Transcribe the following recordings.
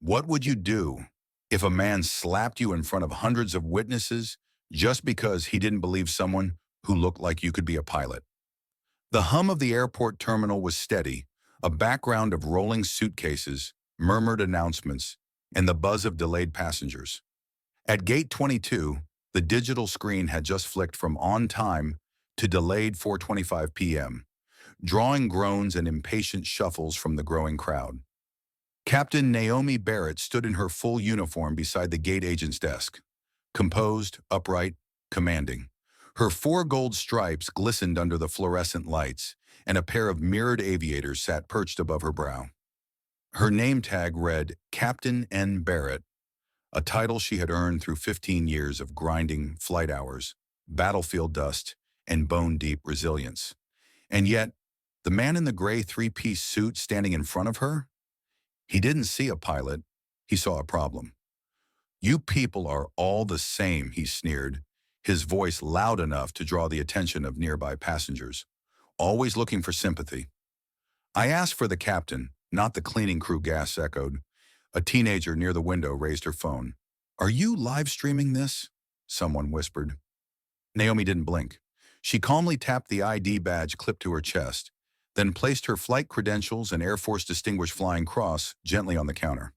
What would you do if a man slapped you in front of hundreds of witnesses just because he didn't believe someone who looked like you could be a pilot? The hum of the airport terminal was steady, a background of rolling suitcases, murmured announcements, and the buzz of delayed passengers. At gate 22, the digital screen had just flicked from on time to delayed 4:25 p.m., drawing groans and impatient shuffles from the growing crowd. Captain Naomi Barrett stood in her full uniform beside the gate agent's desk, composed, upright, commanding. Her four gold stripes glistened under the fluorescent lights, and a pair of mirrored aviators sat perched above her brow. Her name tag read Captain N. Barrett, a title she had earned through 15 years of grinding flight hours, battlefield dust, and bone-deep resilience. And yet, the man in the gray three-piece suit standing in front of her? He didn't see a pilot, he saw a problem. "You people are all the same," he sneered, his voice loud enough to draw the attention of nearby passengers. "Always looking for sympathy." "I asked for the captain, not the cleaning crew," gas echoed. A teenager near the window raised her phone. "Are you live streaming this?" someone whispered. Naomi didn't blink. She calmly tapped the ID badge clipped to her chest, then placed her flight credentials and Air Force Distinguished Flying Cross gently on the counter.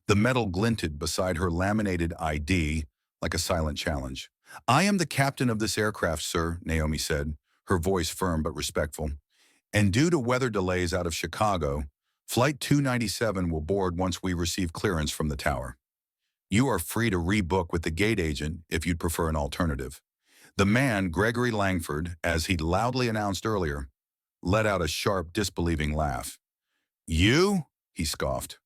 The metal glinted beside her laminated ID like a silent challenge. "I am the captain of this aircraft, sir," Naomi said, her voice firm but respectful. "And due to weather delays out of Chicago, Flight 297 will board once we receive clearance from the tower. You are free to rebook with the gate agent if you'd prefer an alternative." The man, Gregory Langford, as he'd loudly announced earlier, let out a sharp, disbelieving laugh. "You?" he scoffed.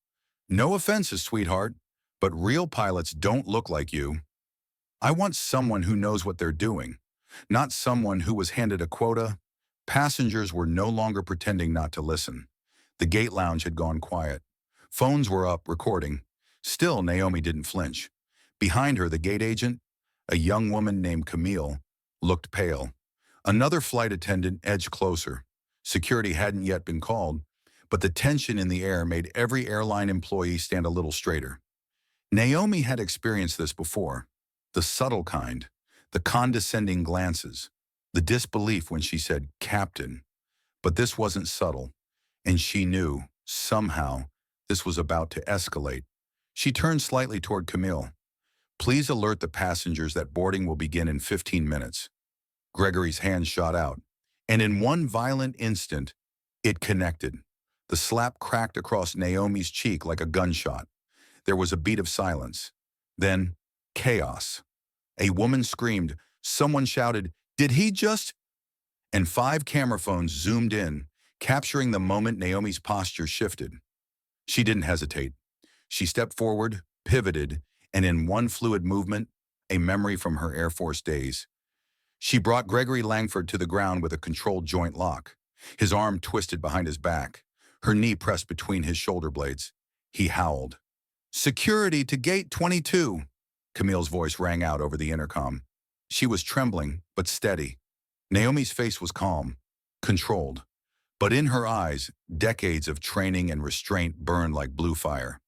"No offenses, sweetheart, but real pilots don't look like you. I want someone who knows what they're doing, not someone who was handed a quota." Passengers were no longer pretending not to listen. The gate lounge had gone quiet. Phones were up, recording. Still, Naomi didn't flinch. Behind her, the gate agent, a young woman named Camille, looked pale. Another flight attendant edged closer. Security hadn't yet been called, but the tension in the air made every airline employee stand a little straighter. Naomi had experienced this before. The subtle kind, the condescending glances, the disbelief when she said, "Captain." But this wasn't subtle, and she knew, somehow, this was about to escalate. She turned slightly toward Camille. "Please alert the passengers that boarding will begin in 15 minutes. Gregory's hand shot out, and in one violent instant, it connected. The slap cracked across Naomi's cheek like a gunshot. There was a beat of silence. Then, chaos. A woman screamed. Someone shouted, "Did he just—" And 5 camera phones zoomed in, capturing the moment Naomi's posture shifted. She didn't hesitate. She stepped forward, pivoted, and in one fluid movement, a memory from her Air Force days, she brought Gregory Langford to the ground with a controlled joint lock. His arm twisted behind his back, her knee pressed between his shoulder blades. He howled. "Security to gate 22, Camille's voice rang out over the intercom. She was trembling, but steady. Naomi's face was calm, controlled. But in her eyes, decades of training and restraint burned like blue fire.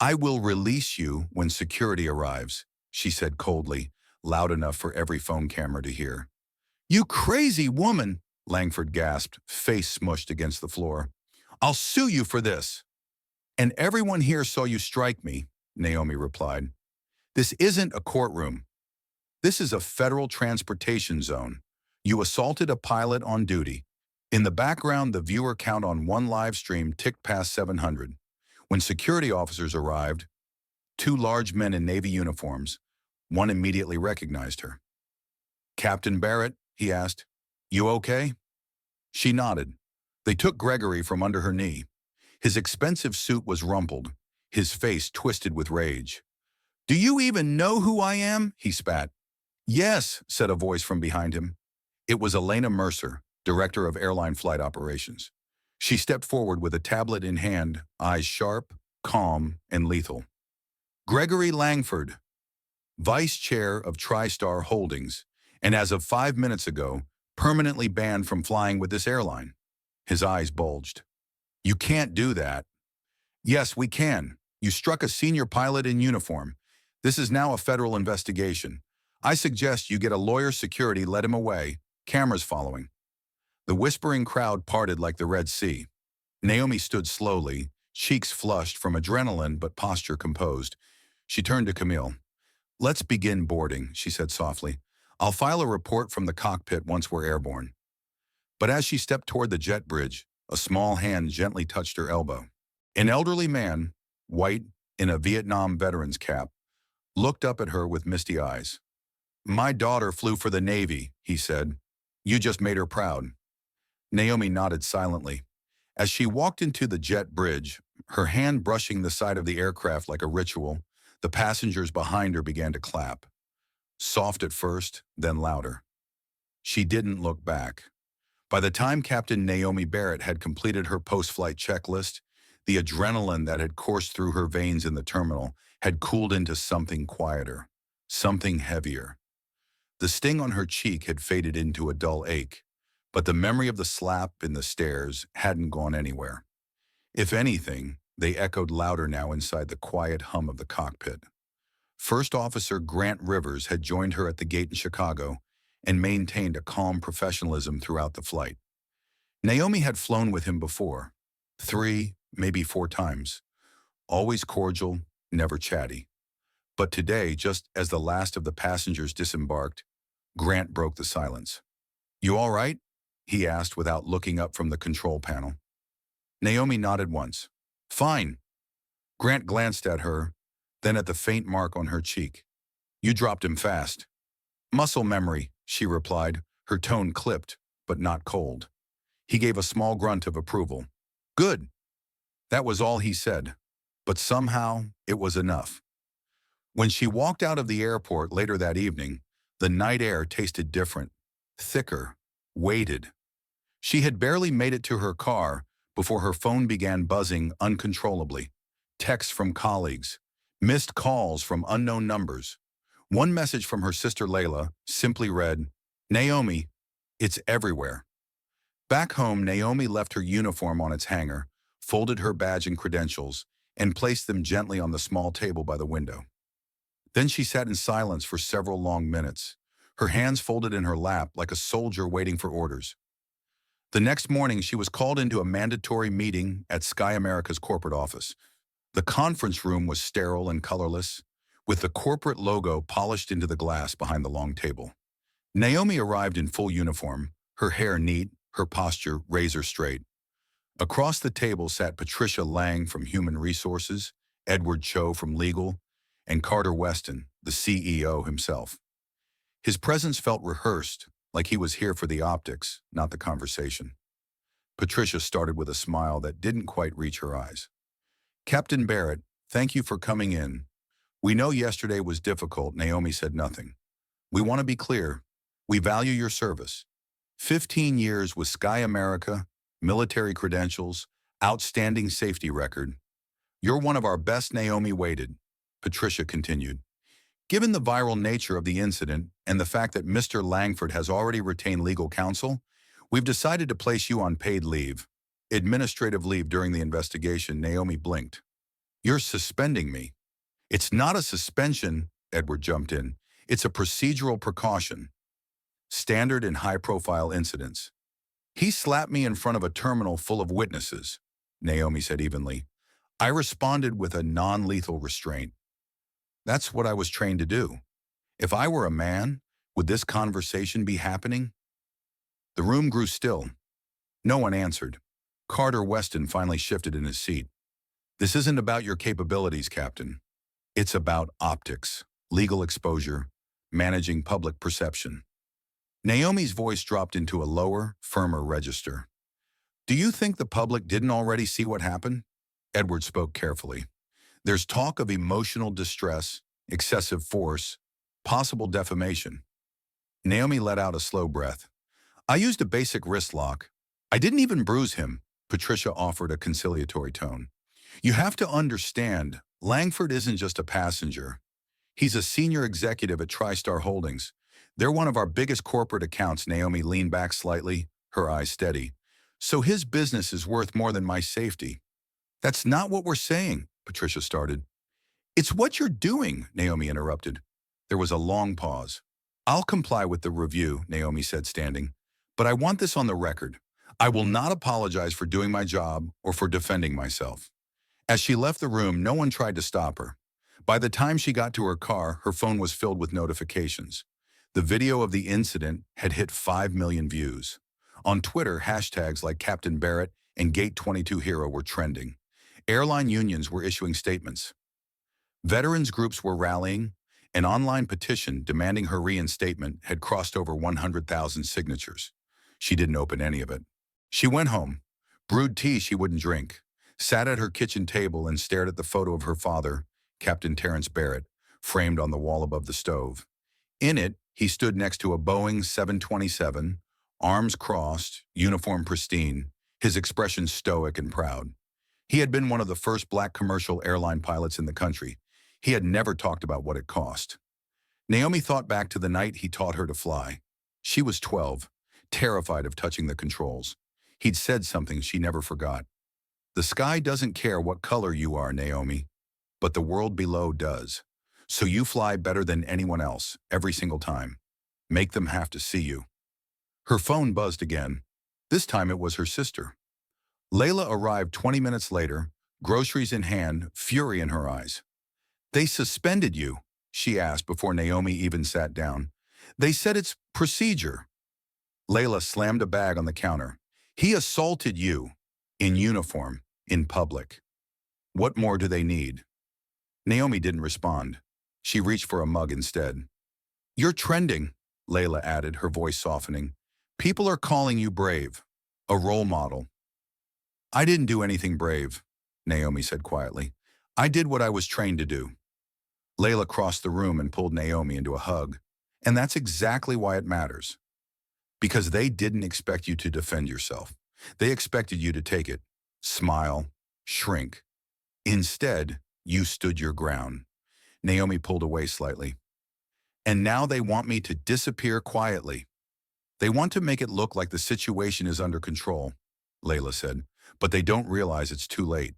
"I will release you when security arrives," she said coldly, loud enough for every phone camera to hear. "You crazy woman," Langford gasped, face smushed against the floor. "I'll sue you for this." "And everyone here saw you strike me," Naomi replied. "This isn't a courtroom. This is a federal transportation zone. You assaulted a pilot on duty." In the background, the viewer count on one live stream ticked past 700. When security officers arrived, 2 large men in Navy uniforms, one immediately recognized her. "Captain Barrett," he asked, "you okay?" She nodded. They took Gregory from under her knee. His expensive suit was rumpled, his face twisted with rage. "Do you even know who I am?" he spat. "Yes," said a voice from behind him. It was Elena Mercer, director of airline flight operations. She stepped forward with a tablet in hand, eyes sharp, calm, and lethal. "Gregory Langford, vice chair of TriStar Holdings, and as of 5 minutes ago, permanently banned from flying with this airline." His eyes bulged. "You can't do that." "Yes, we can. You struck a senior pilot in uniform. This is now a federal investigation. I suggest you get a lawyer security, let him away. Cameras following." The whispering crowd parted like the Red Sea. Naomi stood slowly, cheeks flushed from adrenaline but posture composed. She turned to Camille. "Let's begin boarding," she said softly. "I'll file a report from the cockpit once we're airborne." But as she stepped toward the jet bridge, a small hand gently touched her elbow. An elderly man, white, in a Vietnam veteran's cap, looked up at her with misty eyes. "My daughter flew for the Navy," he said. "You just made her proud." Naomi nodded silently. As she walked into the jet bridge, her hand brushing the side of the aircraft like a ritual, the passengers behind her began to clap. Soft at first, then louder. She didn't look back. By the time Captain Naomi Barrett had completed her post-flight checklist, the adrenaline that had coursed through her veins in the terminal had cooled into something quieter, something heavier. The sting on her cheek had faded into a dull ache, but the memory of the slap in the stairs hadn't gone anywhere. If anything, they echoed louder now inside the quiet hum of the cockpit. First Officer Grant Rivers had joined her at the gate in Chicago and maintained a calm professionalism throughout the flight. Naomi had flown with him before, 3, maybe 4 times, always cordial, never chatty. But today, just as the last of the passengers disembarked, Grant broke the silence. "You all right?" he asked without looking up from the control panel. Naomi nodded once. "Fine." Grant glanced at her, then at the faint mark on her cheek. "You dropped him fast." "Muscle memory," she replied, her tone clipped, but not cold. He gave a small grunt of approval. "Good." That was all he said, but somehow it was enough. When she walked out of the airport later that evening, the night air tasted different, thicker, weighted. She had barely made it to her car before her phone began buzzing uncontrollably. Texts from colleagues, missed calls from unknown numbers. One message from her sister Layla simply read, "Naomi, it's everywhere." Back home, Naomi left her uniform on its hanger, folded her badge and credentials, and placed them gently on the small table by the window. Then she sat in silence for several long minutes, her hands folded in her lap like a soldier waiting for orders. The next morning, she was called into a mandatory meeting at Sky America's corporate office. The conference room was sterile and colorless, with the corporate logo polished into the glass behind the long table. Naomi arrived in full uniform, her hair neat, her posture razor straight. Across the table sat Patricia Lang from Human Resources, Edward Cho from Legal, and Carter Weston, the CEO himself. His presence felt rehearsed, like he was here for the optics, not the conversation. Patricia started with a smile that didn't quite reach her eyes. "Captain Barrett, thank you for coming in. We know yesterday was difficult." Naomi said nothing. "We want to be clear. We value your service. 15 years with Sky America, military credentials, outstanding safety record. You're one of our best." Naomi waited. Patricia continued. "Given the viral nature of the incident and the fact that Mr. Langford has already retained legal counsel, we've decided to place you on paid leave. Administrative leave during the investigation." Naomi blinked. "You're suspending me." "It's not a suspension," Edward jumped in. "It's a procedural precaution. Standard in high-profile incidents." "He slapped me in front of a terminal full of witnesses," Naomi said evenly. "I responded with a non-lethal restraint. That's what I was trained to do. If I were a man, would this conversation be happening?" The room grew still. No one answered. Carter Weston finally shifted in his seat. "This isn't about your capabilities, Captain. It's about optics, legal exposure, managing public perception." Naomi's voice dropped into a lower, firmer register. "Do you think the public didn't already see what happened?" Edward spoke carefully. "There's talk of emotional distress, excessive force, possible defamation." Naomi let out a slow breath. "I used a basic wrist lock. I didn't even bruise him," Patricia offered a conciliatory tone. "You have to understand, Langford isn't just a passenger. He's a senior executive at TriStar Holdings. They're one of our biggest corporate accounts." Naomi leaned back slightly, her eyes steady. "So his business is worth more than my safety." "That's not what we're saying," Patricia started. It's what you're doing, Naomi interrupted. There was a long pause. I'll comply with the review, Naomi said, standing. But I want this on the record. I will not apologize for doing my job or for defending myself. As she left the room, no one tried to stop her. By the time she got to her car, her phone was filled with notifications. The video of the incident had hit 5 million views. On Twitter, hashtags like Captain Barrett and Gate 22 Hero were trending. Airline unions were issuing statements. Veterans groups were rallying. An online petition demanding her reinstatement had crossed over 100,000 signatures. She didn't open any of it. She went home, brewed tea she wouldn't drink, sat at her kitchen table and stared at the photo of her father, Captain Terrence Barrett, framed on the wall above the stove. In it, he stood next to a Boeing 727, arms crossed, uniform pristine, his expression stoic and proud. He had been one of the first black commercial airline pilots in the country. He had never talked about what it cost. Naomi thought back to the night he taught her to fly. She was 12, terrified of touching the controls. He'd said something she never forgot. The sky doesn't care what color you are, Naomi, but the world below does. So you fly better than anyone else, every single time. Make them have to see you. Her phone buzzed again. This time it was her sister. Layla arrived 20 minutes later, groceries in hand, fury in her eyes. They suspended you, she asked before Naomi even sat down. They said it's procedure. Layla slammed a bag on the counter. He assaulted you, in uniform, in public. What more do they need? Naomi didn't respond. She reached for a mug instead. You're trending, Layla added, her voice softening. People are calling you brave, a role model. I didn't do anything brave, Naomi said quietly. I did what I was trained to do. Layla crossed the room and pulled Naomi into a hug. And that's exactly why it matters. Because they didn't expect you to defend yourself. They expected you to take it, smile, shrink. Instead, you stood your ground. Naomi pulled away slightly. And now they want me to disappear quietly. They want to make it look like the situation is under control, Layla said, but they don't realize it's too late.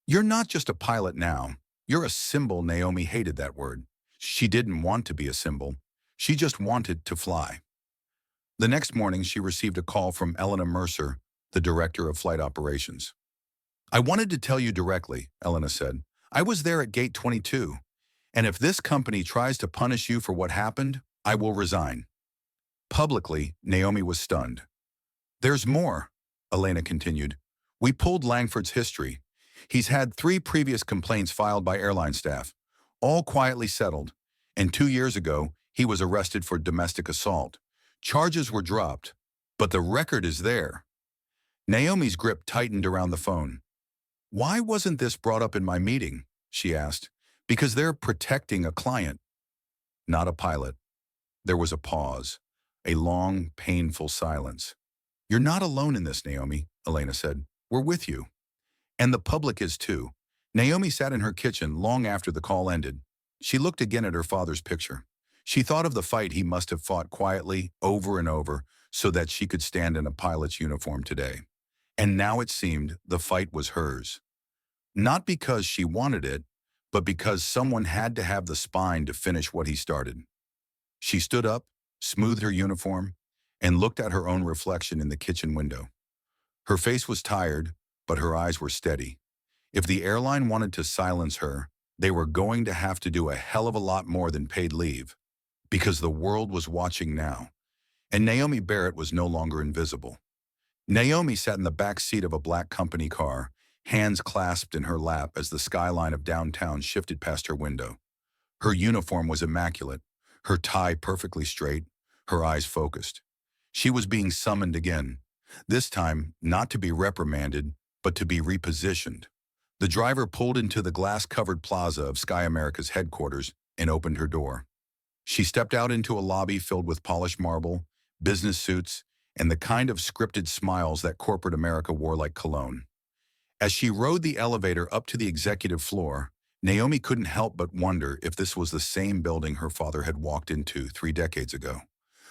You're not just a pilot now. You're a symbol. Naomi hated that word. She didn't want to be a symbol. She just wanted to fly. The next morning, she received a call from Elena Mercer, the director of flight operations. I wanted to tell you directly, Elena said. I was there at Gate 22, and if this company tries to punish you for what happened, I will resign. Publicly, Naomi was stunned. There's more, Elena continued. We pulled Langford's history. He's had 3 previous complaints filed by airline staff, all quietly settled, and 2 years ago, he was arrested for domestic assault. Charges were dropped, but the record is there. Naomi's grip tightened around the phone. Why wasn't this brought up in my meeting? She asked. Because they're protecting a client, not a pilot. There was a pause, a long, painful silence. You're not alone in this, Naomi, Elena said. We're with you. And the public is too. Naomi sat in her kitchen long after the call ended. She looked again at her father's picture. She thought of the fight he must have fought quietly over and over so that she could stand in a pilot's uniform today. And now it seemed the fight was hers. Not because she wanted it, but because someone had to have the spine to finish what he started. She stood up, smoothed her uniform, and looked at her own reflection in the kitchen window. Her face was tired, but her eyes were steady. If the airline wanted to silence her, they were going to have to do a hell of a lot more than paid leave, because the world was watching now, and Naomi Barrett was no longer invisible. Naomi sat in the back seat of a black company car, hands clasped in her lap as the skyline of downtown shifted past her window. Her uniform was immaculate, her tie perfectly straight, her eyes focused. She was being summoned again, this time not to be reprimanded, but to be repositioned. The driver pulled into the glass-covered plaza of Sky America's headquarters and opened her door. She stepped out into a lobby filled with polished marble, business suits, and the kind of scripted smiles that corporate America wore like cologne. As she rode the elevator up to the executive floor, Naomi couldn't help but wonder if this was the same building her father had walked into 3 decades ago.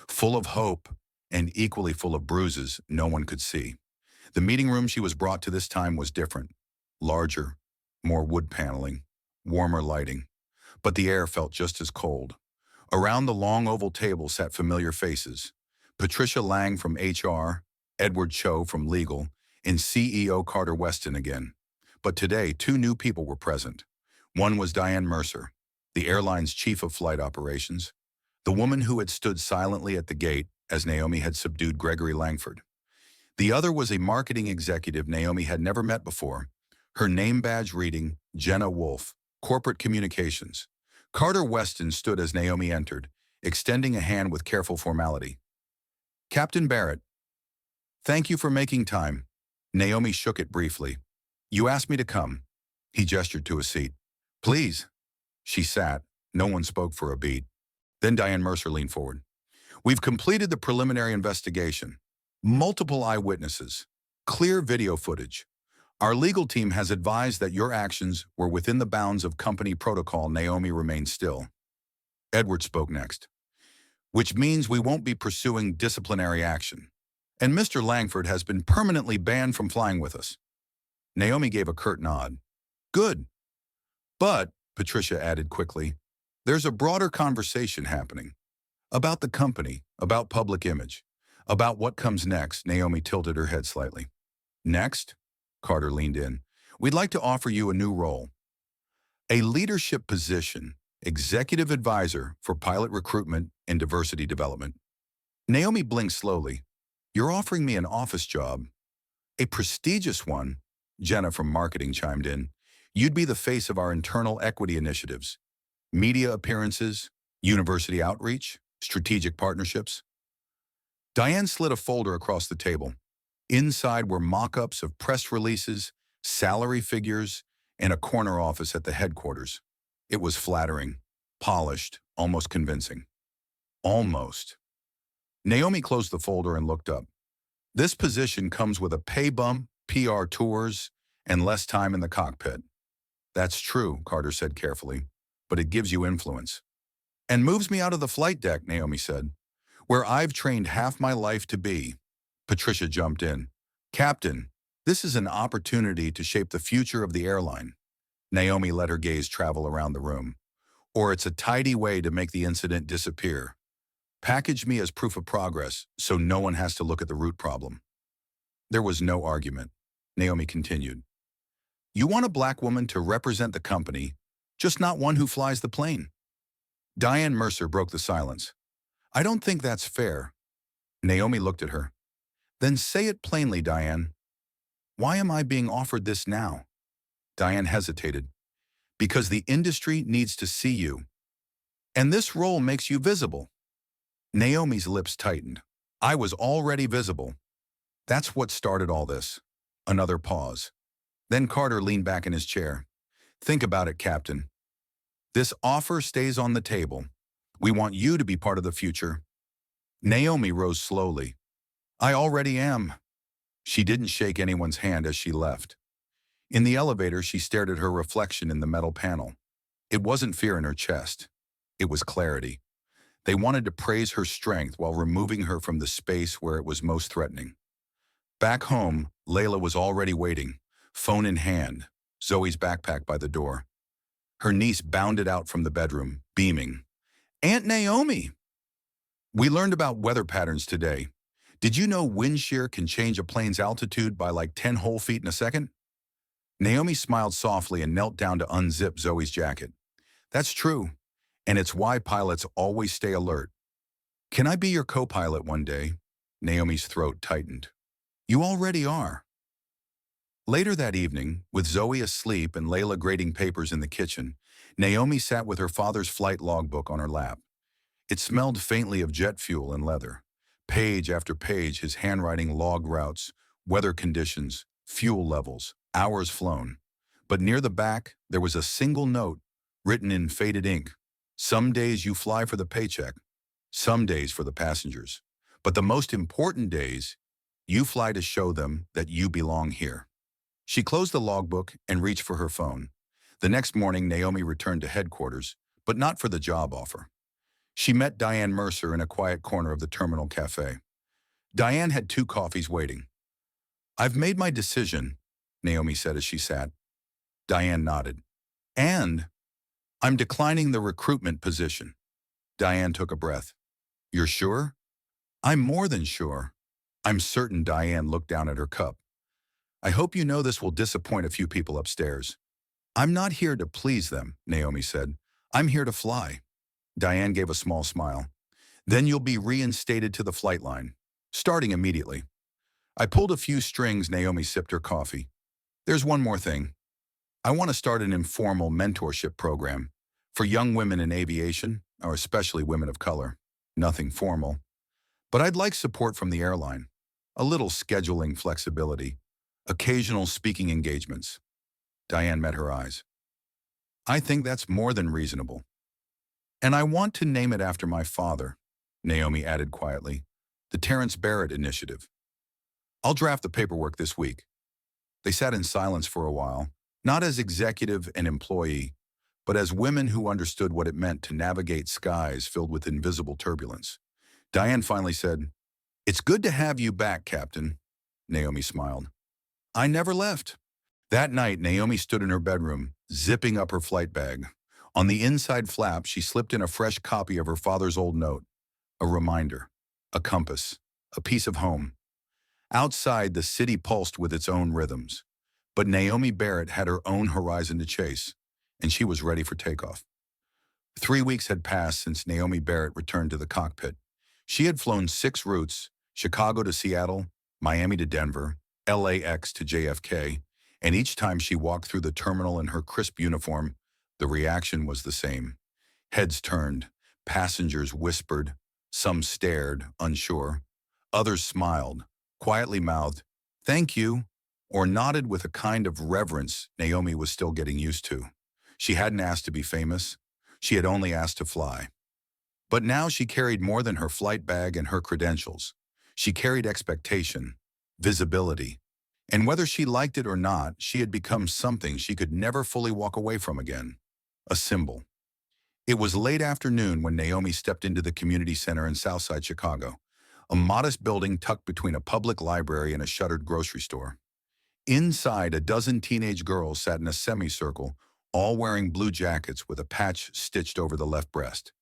Full of hope and equally full of bruises no one could see. The meeting room she was brought to this time was different, larger, More wood paneling, warmer lighting, but the air felt just as cold. Around the long oval table sat familiar faces. Patricia Lang from HR, Edward Cho from Legal, and CEO Carter Weston again. But today, two new people were present. One was Diane Mercer, the airline's chief of flight operations, the woman who had stood silently at the gate as Naomi had subdued Gregory Langford. The other was a marketing executive Naomi had never met before, her name badge reading Jenna Wolfe, Corporate Communications. Carter Weston stood as Naomi entered, extending a hand with careful formality. Captain Barrett, thank you for making time. Naomi shook it briefly. You asked me to come. He gestured to a seat. Please. She sat. No one spoke for a beat. Then Diane Mercer leaned forward. We've completed the preliminary investigation. Multiple eyewitnesses. Clear video footage. Our legal team has advised that your actions were within the bounds of company protocol. Naomi remained still. Edward spoke next. Which means we won't be pursuing disciplinary action. And Mr. Langford has been permanently banned from flying with us. Naomi gave a curt nod. Good. But, Patricia added quickly, there's a broader conversation happening. About the company, about public image, about what comes next. Naomi tilted her head slightly. Next? Carter leaned in. We'd like to offer you a new role. A leadership position, executive advisor for pilot recruitment and diversity development. Naomi blinked slowly. You're offering me an office job. A prestigious one, Jenna from marketing chimed in. You'd be the face of our internal equity initiatives. Media appearances, university outreach, strategic partnerships. Diane slid a folder across the table. Inside were mock-ups of press releases, salary figures, and a corner office at the headquarters. It was flattering, polished, almost convincing. Almost. Naomi closed the folder and looked up. This position comes with a pay bump, PR tours, and less time in the cockpit. That's true, Carter said carefully, but it gives you influence. And moves me out of the flight deck, Naomi said, where I've trained half my life to be. Patricia jumped in. Captain, this is an opportunity to shape the future of the airline. Naomi let her gaze travel around the room. Or it's a tidy way to make the incident disappear. Package me as proof of progress so no one has to look at the root problem. There was no argument. Naomi continued. You want a black woman to represent the company, just not one who flies the plane. Diane Mercer broke the silence. I don't think that's fair. Naomi looked at her. Then say it plainly, Diane. Why am I being offered this now? Diane hesitated. Because the industry needs to see you. And this role makes you visible. Naomi's lips tightened. I was already visible. That's what started all this. Another pause. Then Carter leaned back in his chair. Think about it, Captain. This offer stays on the table. We want you to be part of the future. Naomi rose slowly. I already am. She didn't shake anyone's hand as she left. In the elevator, she stared at her reflection in the metal panel. It wasn't fear in her chest. It was clarity. They wanted to praise her strength while removing her from the space where it was most threatening. Back home, Layla was already waiting, phone in hand, Zoe's backpack by the door. Her niece bounded out from the bedroom, beaming. Aunt Naomi! We learned about weather patterns today. Did you know wind shear can change a plane's altitude by like 10 whole feet in a second? Naomi smiled softly and knelt down to unzip Zoe's jacket. That's true, and it's why pilots always stay alert. Can I be your co-pilot one day? Naomi's throat tightened. You already are. Later that evening, with Zoe asleep and Layla grading papers in the kitchen, Naomi sat with her father's flight logbook on her lap. It smelled faintly of jet fuel and leather. Page after page, his handwriting logged routes, weather conditions, fuel levels, hours flown. But near the back, there was a single note, written in faded ink. Some days you fly for the paycheck, some days for the passengers. But the most important days, you fly to show them that you belong here. She closed the logbook and reached for her phone. The next morning, Naomi returned to headquarters, but not for the job offer. She met Diane Mercer in a quiet corner of the terminal cafe. Diane had 2 coffees waiting. I've made my decision, Naomi said as she sat. Diane nodded. And I'm declining the recruitment position. Diane took a breath. You're sure? I'm more than sure. I'm certain. Diane looked down at her cup. I hope you know this will disappoint a few people upstairs. I'm not here to please them, Naomi said. I'm here to fly. Diane gave a small smile. Then you'll be reinstated to the flight line, starting immediately. I pulled a few strings. Naomi sipped her coffee. There's one more thing. I want to start an informal mentorship program for young women in aviation, or especially women of color. Nothing formal. But I'd like support from the airline. A little scheduling flexibility. Occasional speaking engagements. Diane met her eyes. I think that's more than reasonable. And I want to name it after my father, Naomi added quietly. The Terrence Barrett Initiative. I'll draft the paperwork this week. They sat in silence for a while, not as executive and employee, but as women who understood what it meant to navigate skies filled with invisible turbulence. Diane finally said, It's good to have you back, Captain. Naomi smiled. I never left. That night, Naomi stood in her bedroom, zipping up her flight bag. On the inside flap, she slipped in a fresh copy of her father's old note, a reminder, a compass, a piece of home. Outside, the city pulsed with its own rhythms. But Naomi Barrett had her own horizon to chase, and she was ready for takeoff. 3 weeks had passed since Naomi Barrett returned to the cockpit. She had flown 6 routes, Chicago to Seattle, Miami to Denver, LAX to JFK, and each time she walked through the terminal in her crisp uniform, the reaction was the same. Heads turned, passengers whispered, some stared, unsure. Others smiled, quietly mouthed, "Thank you," or nodded with a kind of reverence Naomi was still getting used to. She hadn't asked to be famous. She had only asked to fly. But now she carried more than her flight bag and her credentials. She carried expectation, visibility, and whether she liked it or not, she had become something she could never fully walk away from again. A symbol. It was late afternoon when Naomi stepped into the community center in Southside Chicago, a modest building tucked between a public library and a shuttered grocery store. Inside, a dozen teenage girls sat in a semicircle, all wearing blue jackets with a patch stitched over the left breast.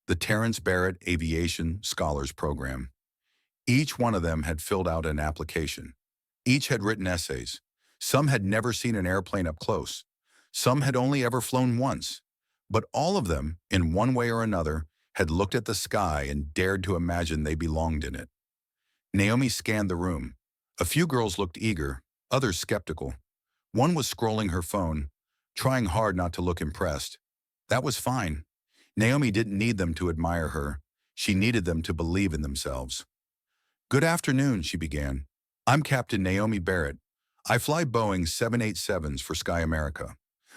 The Terrence Barrett Aviation Scholars Program. Each one of them had filled out an application. Each had written essays. Some had never seen an airplane up close. Some had only ever flown once. But all of them, in one way or another, had looked at the sky and dared to imagine they belonged in it. Naomi scanned the room. A few girls looked eager, others skeptical. One was scrolling her phone, trying hard not to look impressed. That was fine. Naomi didn't need them to admire her. She needed them to believe in themselves. Good afternoon, she began. I'm Captain Naomi Barrett. I fly Boeing 787s for Sky America.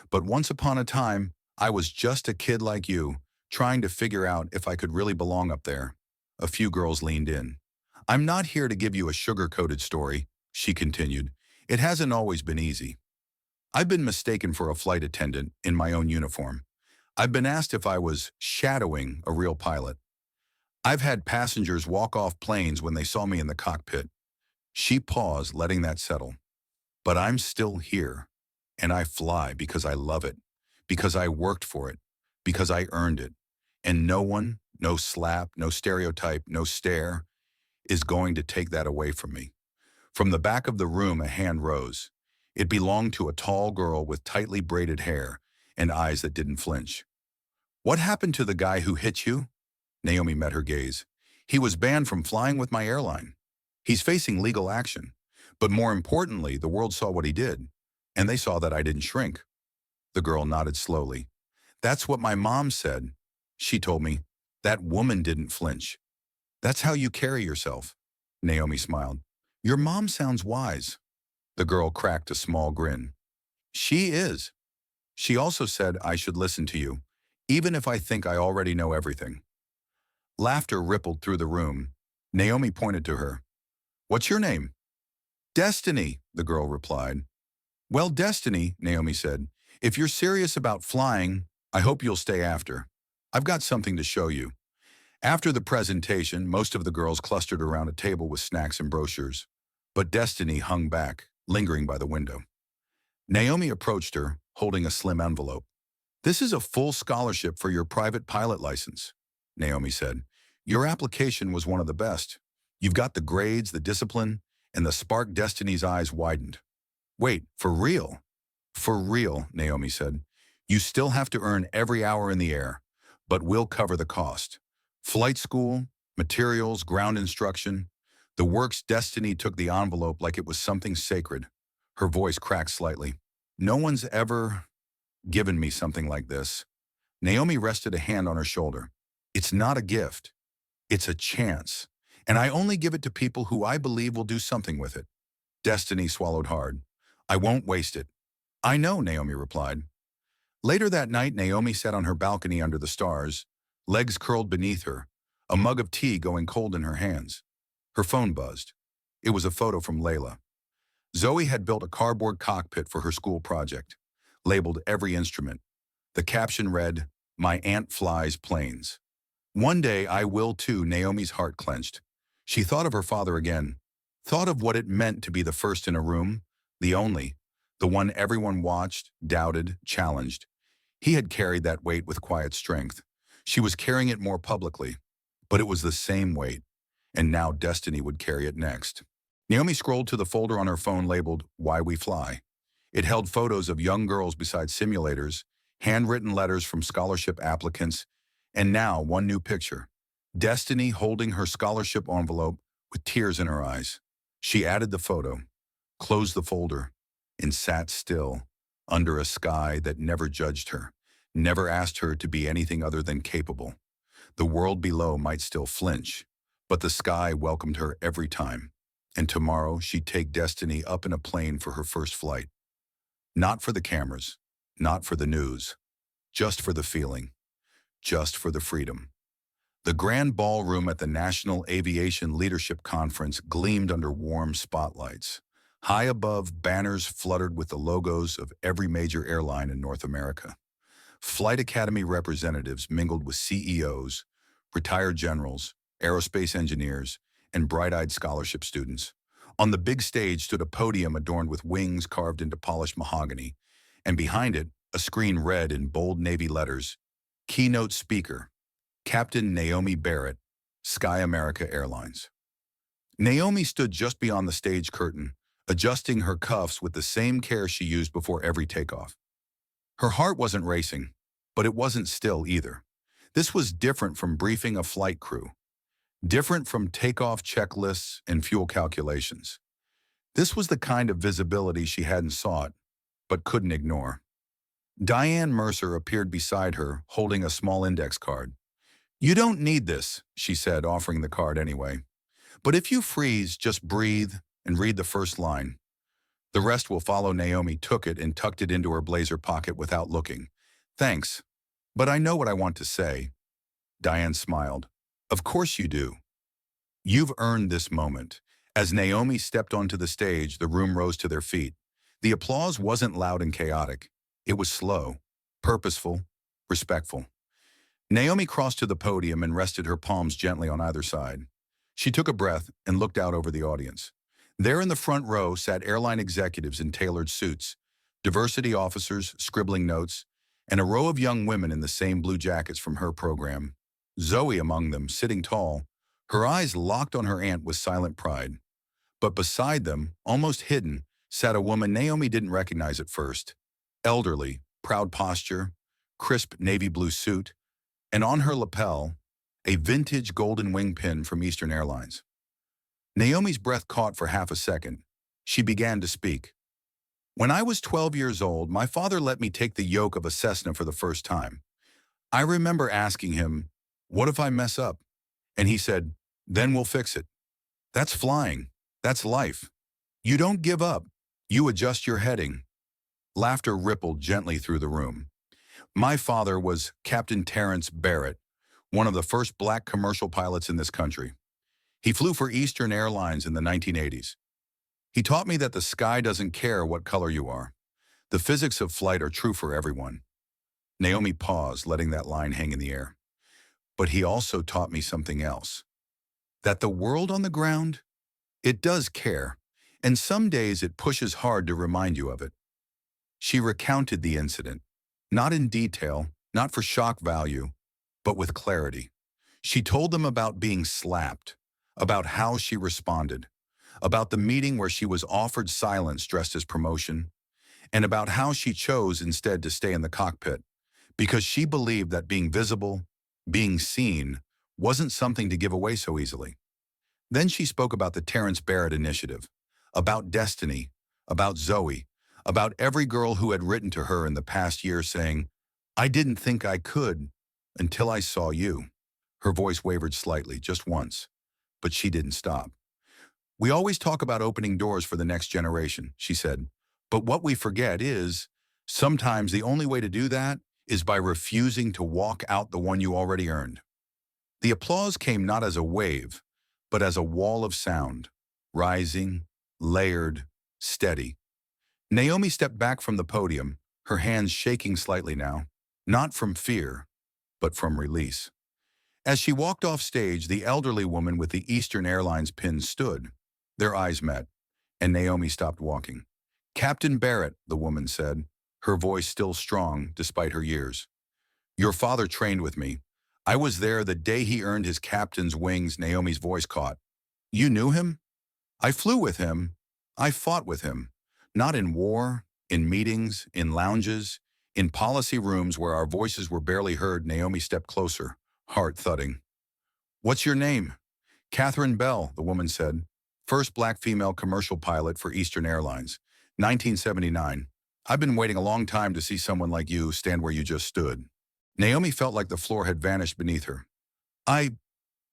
But once upon a time, I was just a kid like you, trying to figure out if I could really belong up there. A few girls leaned in. I'm not here to give you a sugar-coated story, she continued. It hasn't always been easy. I've been mistaken for a flight attendant in my own uniform. I've been asked if I was shadowing a real pilot. I've had passengers walk off planes when they saw me in the cockpit. She paused, letting that settle. But I'm still here, and I fly because I love it, because I worked for it, because I earned it. And no one, no slap, no stereotype, no stare, is going to take that away from me. From the back of the room, a hand rose. It belonged to a tall girl with tightly braided hair and eyes that didn't flinch. What happened to the guy who hit you? Naomi met her gaze. He was banned from flying with my airline. He's facing legal action. But more importantly, the world saw what he did, and they saw that I didn't shrink. The girl nodded slowly. That's what my mom said. She told me, that woman didn't flinch. That's how you carry yourself. Naomi smiled. Your mom sounds wise. The girl cracked a small grin. She is. She also said I should listen to you, even if I think I already know everything. Laughter rippled through the room. Naomi pointed to her. What's your name? Destiny, the girl replied. Well, Destiny, Naomi said, if you're serious about flying, I hope you'll stay after. I've got something to show you. After the presentation, most of the girls clustered around a table with snacks and brochures. But Destiny hung back, lingering by the window. Naomi approached her, holding a slim envelope. "This is a full scholarship for your private pilot license," Naomi said. "Your application was one of the best. You've got the grades, the discipline," and the spark Destiny's eyes widened. "Wait, for real?" "For real," Naomi said. "You still have to earn every hour in the air, but we'll cover the cost. Flight school, materials, ground instruction." The works Destiny took the envelope like it was something sacred. Her voice cracked slightly. "No one's ever given me something like this." Naomi rested a hand on her shoulder. "It's not a gift. It's a chance. And I only give it to people who I believe will do something with it." Destiny swallowed hard. "I won't waste it." "I know," Naomi replied. Later that night, Naomi sat on her balcony under the stars, legs curled beneath her, a mug of tea going cold in her hands. Her phone buzzed. It was a photo from Layla. Zoe had built a cardboard cockpit for her school project, labeled every instrument. The caption read, "My aunt flies planes." "One day I will too," Naomi's heart clenched. She thought of her father again, thought of what it meant to be the first in a room, the only, the one everyone watched, doubted, challenged. He had carried that weight with quiet strength. She was carrying it more publicly, but it was the same weight, and now Destiny would carry it next. Naomi scrolled to the folder on her phone labeled "Why We Fly." It held photos of young girls beside simulators, handwritten letters from scholarship applicants, and now one new picture. Destiny holding her scholarship envelope with tears in her eyes. She added the photo, closed the folder, and sat still, under a sky that never judged her, never asked her to be anything other than capable. The world below might still flinch, but the sky welcomed her every time. And tomorrow she'd take Destiny up in a plane for her first flight. Not for the cameras, not for the news, just for the feeling, just for the freedom. The grand ballroom at the National Aviation Leadership Conference gleamed under warm spotlights. High above, banners fluttered with the logos of every major airline in North America. Flight Academy representatives mingled with CEOs, retired generals, aerospace engineers, and bright-eyed scholarship students. On the big stage stood a podium adorned with wings carved into polished mahogany, and behind it, a screen read in bold navy letters, "Keynote Speaker, Captain Naomi Barrett, Sky America Airlines." Naomi stood just beyond the stage curtain, adjusting her cuffs with the same care she used before every takeoff. Her heart wasn't racing, but it wasn't still either. This was different from briefing a flight crew, different from takeoff checklists and fuel calculations. This was the kind of visibility she hadn't sought, but couldn't ignore. Diane Mercer appeared beside her, holding a small index card. "You don't need this," she said, offering the card anyway. "But if you freeze, just breathe and read the first line. The rest will follow." Naomi took it and tucked it into her blazer pocket without looking. "Thanks, but I know what I want to say." Diane smiled. "Of course you do. You've earned this moment." As Naomi stepped onto the stage, the room rose to their feet. The applause wasn't loud and chaotic. It was slow, purposeful, respectful. Naomi crossed to the podium and rested her palms gently on either side. She took a breath and looked out over the audience. There in the front row sat airline executives in tailored suits, diversity officers scribbling notes, and a row of young women in the same blue jackets from her program. Zoe among them, sitting tall, her eyes locked on her aunt with silent pride. But beside them, almost hidden, sat a woman Naomi didn't recognize at first. Elderly, proud posture, crisp navy blue suit, and on her lapel, a vintage golden wing pin from Eastern Airlines. Naomi's breath caught for half a second. She began to speak. "When I was 12 years old, my father let me take the yoke of a Cessna for the first time. I remember asking him, 'What if I mess up?' And he said, 'Then we'll fix it.' That's flying. That's life. You don't give up. You adjust your heading." Laughter rippled gently through the room. "My father was Captain Terrence Barrett, one of the first black commercial pilots in this country. He flew for Eastern Airlines in the 1980s. He taught me that the sky doesn't care what color you are. The physics of flight are true for everyone." Naomi paused, letting that line hang in the air. "But he also taught me something else. That the world on the ground, it does care, and some days it pushes hard to remind you of it." She recounted the incident, not in detail, not for shock value, but with clarity. She told them about being slapped, about how she responded, about the meeting where she was offered silence dressed as promotion, and about how she chose instead to stay in the cockpit because she believed that being visible, being seen, wasn't something to give away so easily. Then she spoke about the Terrence Barrett initiative, about Destiny, about Zoe, about every girl who had written to her in the past year saying, "I didn't think I could until I saw you." Her voice wavered slightly, just once, but she didn't stop. "We always talk about opening doors for the next generation," she said, "but what we forget is sometimes the only way to do that is by refusing to walk out the one you already earned." The applause came not as a wave, but as a wall of sound, rising, layered, steady. Naomi stepped back from the podium, her hands shaking slightly now, not from fear, but from release. As she walked off stage, the elderly woman with the Eastern Airlines pin stood. Their eyes met, and Naomi stopped walking. "Captain Barrett," the woman said, her voice still strong despite her years. "Your father trained with me. I was there the day he earned his captain's wings," Naomi's voice caught. "You knew him?" "I flew with him. I fought with him. Not in war, in meetings, in lounges, in policy rooms where our voices were barely heard." Naomi stepped closer, heart thudding. "What's your name?" "Catherine Bell," the woman said. "First black female commercial pilot for Eastern Airlines, 1979. I've been waiting a long time to see someone like you stand where you just stood." Naomi felt like the floor had vanished beneath her. I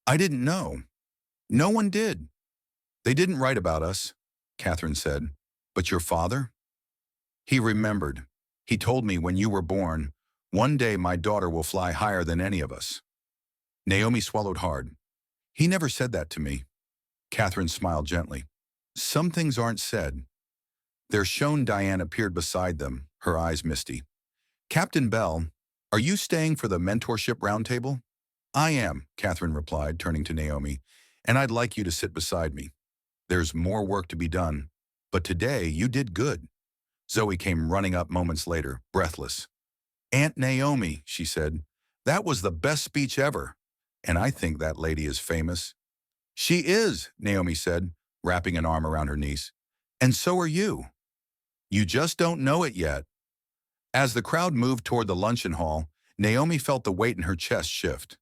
I didn't know. No one did. They didn't write about us," Catherine said. "But your father? He remembered. He told me when you were born, 'One day my daughter will fly higher than any of us.'" Naomi swallowed hard. "He never said that to me." Catherine smiled gently. "Some things aren't said." Their shown Diane appeared beside them, her eyes misty. "Captain Bell, are you staying for the mentorship roundtable?" "I am," Catherine replied, turning to Naomi, "and I'd like you to sit beside me. There's more work to be done, but today you did good." Zoe came running up moments later, breathless. "Aunt Naomi," she said, "that was the best speech ever. And I think that lady is famous." "She is," Naomi said, wrapping an arm around her niece. "And so are you. You just don't know it yet." As the crowd moved toward the luncheon hall, Naomi felt the weight in her chest shift.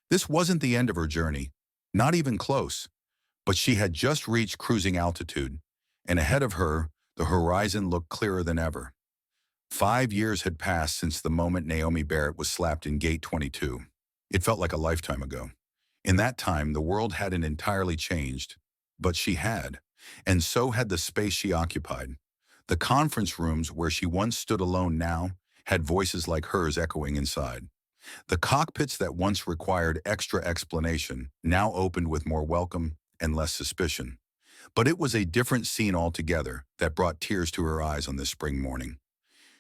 This wasn't the end of her journey, not even close, but she had just reached cruising altitude, and ahead of her, the horizon looked clearer than ever. 5 years had passed since the moment Naomi Barrett was slapped in Gate 22. It felt like a lifetime ago. In that time, the world hadn't entirely changed, but she had, and so had the space she occupied. The conference rooms where she once stood alone now had voices like hers echoing inside. The cockpits that once required extra explanation now opened with more welcome and less suspicion. But it was a different scene altogether that brought tears to her eyes on this spring morning.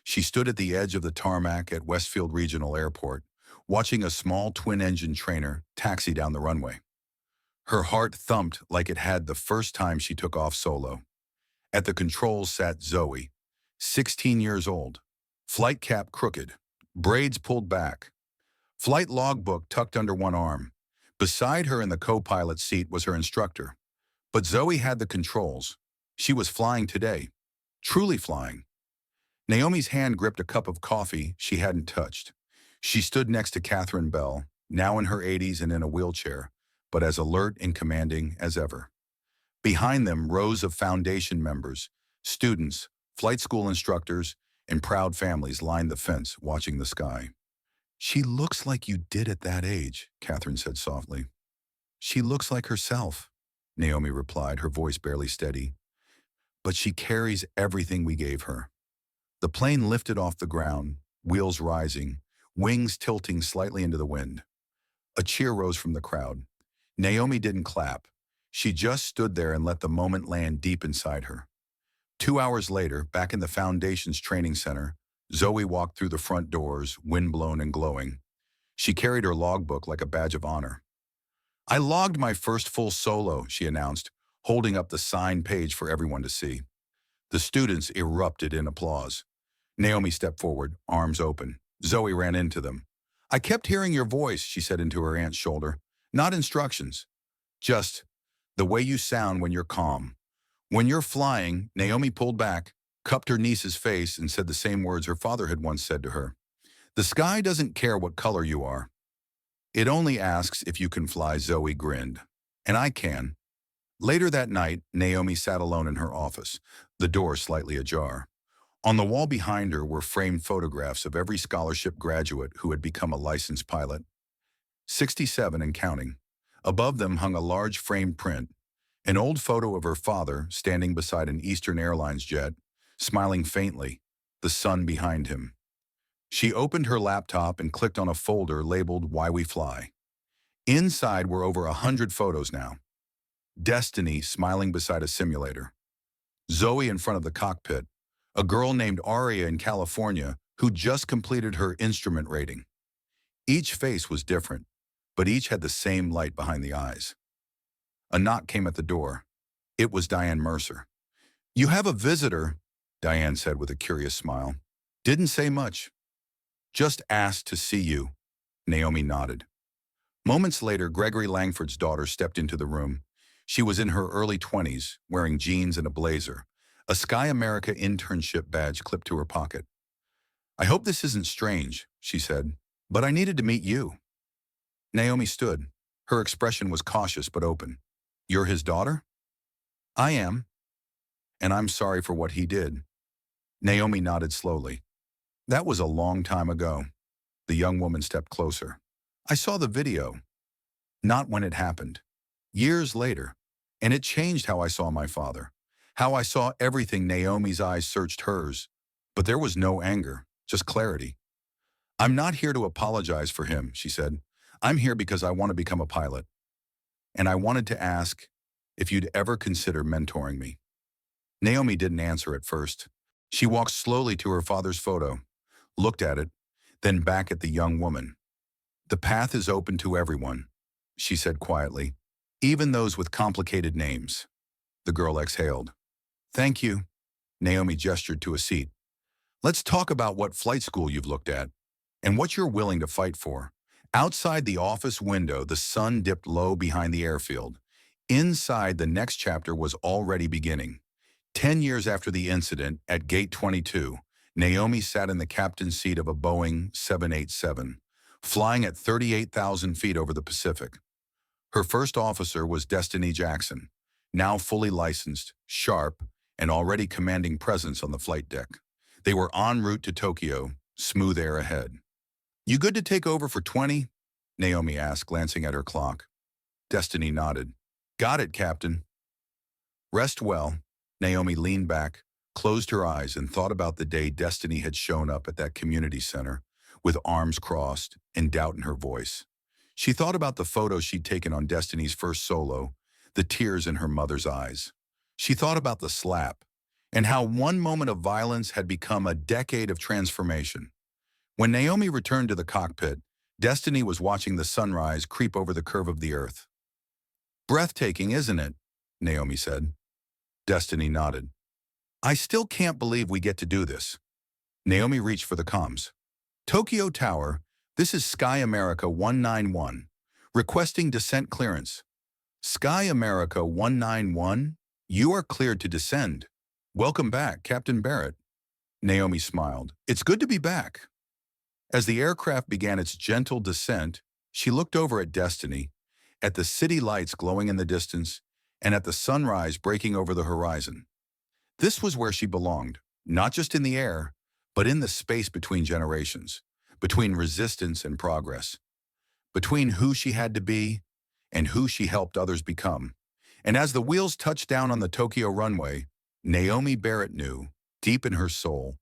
She stood at the edge of the tarmac at Westfield Regional Airport, watching a small twin-engine trainer taxi down the runway. Her heart thumped like it had the first time she took off solo. At the controls sat Zoe, 16 years old, flight cap crooked, braids pulled back, flight logbook tucked under one arm. Beside her in the co-pilot seat was her instructor. But Zoe had the controls. She was flying today, truly flying. Naomi's hand gripped a cup of coffee she hadn't touched. She stood next to Catherine Bell, now in her 80s and in a wheelchair, but as alert and commanding as ever. Behind them, rows of foundation members, students, flight school instructors, and proud families lined the fence, watching the sky. "She looks like you did at that age," Catherine said softly. "She looks like herself," Naomi replied, her voice barely steady. "But she carries everything we gave her." The plane lifted off the ground, wheels rising, wings tilting slightly into the wind. A cheer rose from the crowd. Naomi didn't clap. She just stood there and let the moment land deep inside her. 2 hours later, back in the Foundation's training center, Zoe walked through the front doors, windblown and glowing. She carried her logbook like a badge of honor. "I logged my first full solo," she announced, holding up the signed page for everyone to see. The students erupted in applause. Naomi stepped forward, arms open. Zoe ran into them. I kept hearing your voice, she said into her aunt's shoulder. Not instructions. Just the way you sound when you're calm. When you're flying, Naomi pulled back, cupped her niece's face, and said the same words her father had once said to her. The sky doesn't care what color you are. It only asks if you can fly, Zoe grinned. And I can. Later that night, Naomi sat alone in her office, the door slightly ajar. On the wall behind her were framed photographs of every scholarship graduate who had become a licensed pilot. 67 and counting. Above them hung a large framed print, an old photo of her father standing beside an Eastern Airlines jet, smiling faintly, the sun behind him. She opened her laptop and clicked on a folder labeled Why We Fly. Inside were over 100 photos now. Destiny smiling beside a simulator. Zoe in front of the cockpit. A girl named Aria in California who just completed her instrument rating. Each face was different, but each had the same light behind the eyes. A knock came at the door. It was Diane Mercer. You have a visitor, Diane said with a curious smile. Didn't say much. Just asked to see you. Naomi nodded. Moments later, Gregory Langford's daughter stepped into the room. She was in her early 20s, wearing jeans and a blazer, a Sky America internship badge clipped to her pocket. I hope this isn't strange, she said, but I needed to meet you. Naomi stood. Her expression was cautious but open. You're his daughter? I am. And I'm sorry for what he did. Naomi nodded slowly. That was a long time ago. The young woman stepped closer. I saw the video. Not when it happened. Years later. And it changed how I saw my father. How I saw everything. Naomi's eyes searched hers. But there was no anger, just clarity. I'm not here to apologize for him, she said. I'm here because I want to become a pilot. And I wanted to ask if you'd ever consider mentoring me. Naomi didn't answer at first. She walked slowly to her father's photo, looked at it, then back at the young woman. The path is open to everyone, she said quietly, even those with complicated names. The girl exhaled. Thank you. Naomi gestured to a seat. Let's talk about what flight school you've looked at and what you're willing to fight for. Outside the office window, the sun dipped low behind the airfield. Inside, the next chapter was already beginning. 10 years after the incident, at Gate 22, Naomi sat in the captain's seat of a Boeing 787, flying at 38,000 feet over the Pacific. Her first officer was Destiny Jackson, now fully licensed, sharp, and already commanding presence on the flight deck. They were en route to Tokyo, smooth air ahead. You good to take over for 20? Naomi asked, glancing at her clock. Destiny nodded. Got it, Captain. Rest well. Naomi leaned back, closed her eyes, and thought about the day Destiny had shown up at that community center, with arms crossed and doubt in her voice. She thought about the photos she'd taken on Destiny's first solo, the tears in her mother's eyes. She thought about the slap, and how one moment of violence had become a decade of transformation. When Naomi returned to the cockpit, Destiny was watching the sunrise creep over the curve of the earth. Breathtaking, isn't it? Naomi said. Destiny nodded. I still can't believe we get to do this. Naomi reached for the comms. Tokyo Tower, this is Sky America 191, requesting descent clearance. Sky America 191, you are cleared to descend. Welcome back, Captain Barrett. Naomi smiled. It's good to be back. As the aircraft began its gentle descent, she looked over at Destiny, at the city lights glowing in the distance, and at the sunrise breaking over the horizon. This was where she belonged, not just in the air, but in the space between generations, between resistance and progress, between who she had to be and who she helped others become. And as the wheels touched down on the Tokyo runway, Naomi Barrett knew, deep in her soul,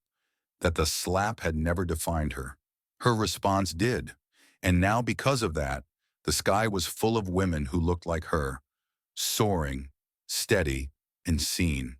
that the slap had never defined her. Her response did, and now because of that, the sky was full of women who looked like her, soaring, steady, and seen.